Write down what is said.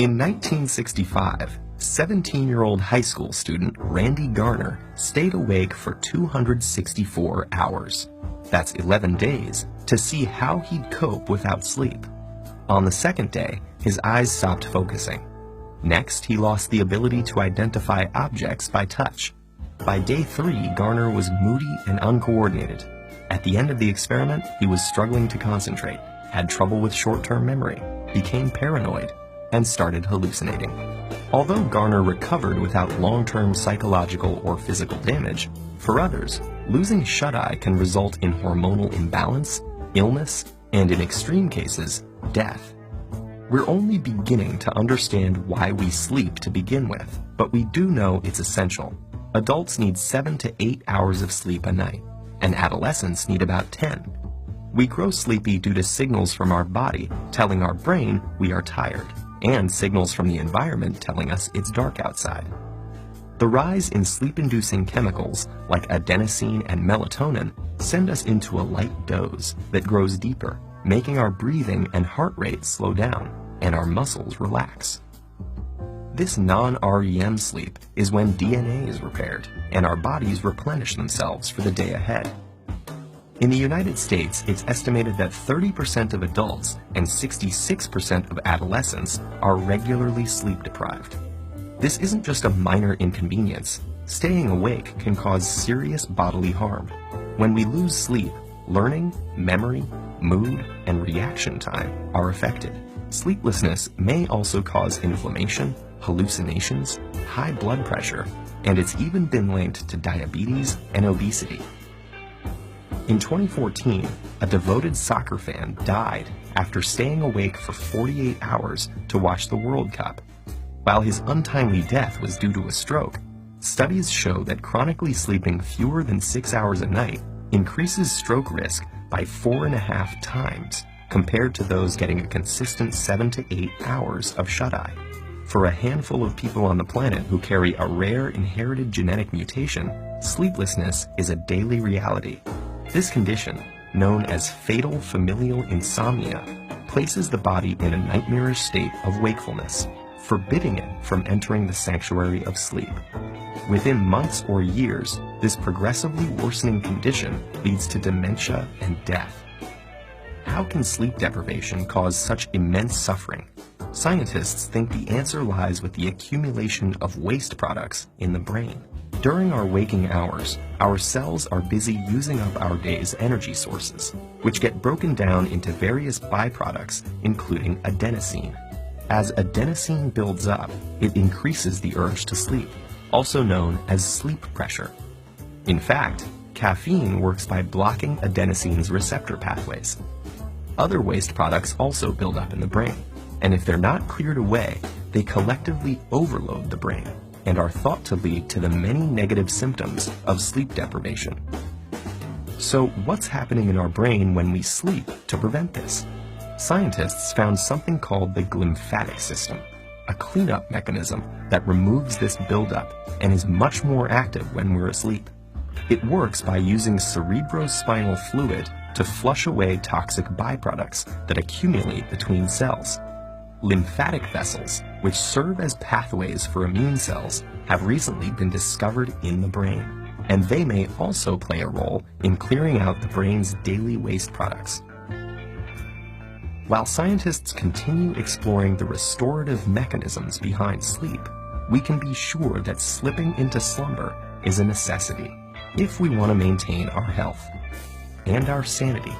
In 1965, 17-year-old high school student Randy Garner stayed awake for 264 hours. That's 11 days, to see how he'd cope without sleep. On the second day, his eyes stopped focusing. Next, he lost the ability to identify objects by touch. By day 3, Garner was moody and uncoordinated. At the end of the experiment, he was struggling to concentrate, had trouble with short-term memory, became paranoid, and started hallucinating. Although Garner recovered without long-term psychological or physical damage, for others, losing shut-eye can result in hormonal imbalance, illness, and in extreme cases, death. We're only beginning to understand why we sleep to begin with, but we do know it's essential. Adults need 7 to 8 hours of sleep a night, and adolescents need about 10. We grow sleepy due to signals from our body telling our brain we are tired, and signals from the environment telling us it's dark outside. The rise in sleep-inducing chemicals like adenosine and melatonin send us into a light doze that grows deeper, making our breathing and heart rate slow down, and our muscles relax. This non-REM sleep is when DNA is repaired, and our bodies replenish themselves for the day ahead. In the United States, it's estimated that 30% of adults and 66% of adolescents are regularly sleep-deprived. This isn't just a minor inconvenience. Staying awake can cause serious bodily harm. When we lose sleep, learning, memory, mood, and reaction time are affected. Sleeplessness may also cause inflammation, hallucinations, high blood pressure, and it's even been linked to diabetes and obesity. In 2014, a devoted soccer fan died after staying awake for 48 hours to watch the World Cup. While his untimely death was due to a stroke, studies show that chronically sleeping fewer than 6 hours a night increases stroke risk by 4.5 times compared to those getting a consistent 7 to 8 hours of shut-eye. For a handful of people on the planet who carry a rare inherited genetic mutation, sleeplessness is a daily reality. This condition, known as fatal familial insomnia, places the body in a nightmarish state of wakefulness, forbidding it from entering the sanctuary of sleep. Within months or years, this progressively worsening condition leads to dementia and death. How can sleep deprivation cause such immense suffering? Scientists think the answer lies with the accumulation of waste products in the brain. During our waking hours, our cells are busy using up our day's energy sources, which get broken down into various byproducts, including adenosine. As adenosine builds up, it increases the urge to sleep, also known as sleep pressure. In fact, caffeine works by blocking adenosine's receptor pathways. Other waste products also build up in the brain, and if they're not cleared away, they collectively overload the brain and are thought to lead to the many negative symptoms of sleep deprivation. So what's happening in our brain when we sleep to prevent this? Scientists found something called the glymphatic system, a cleanup mechanism that removes this buildup and is much more active when we're asleep. It works by using cerebrospinal fluid to flush away toxic byproducts that accumulate between cells. Lymphatic vessels, which serve as pathways for immune cells, have recently been discovered in the brain, and they may also play a role in clearing out the brain's daily waste products. While scientists continue exploring the restorative mechanisms behind sleep, we can be sure that slipping into slumber is a necessity if we want to maintain our health and our sanity.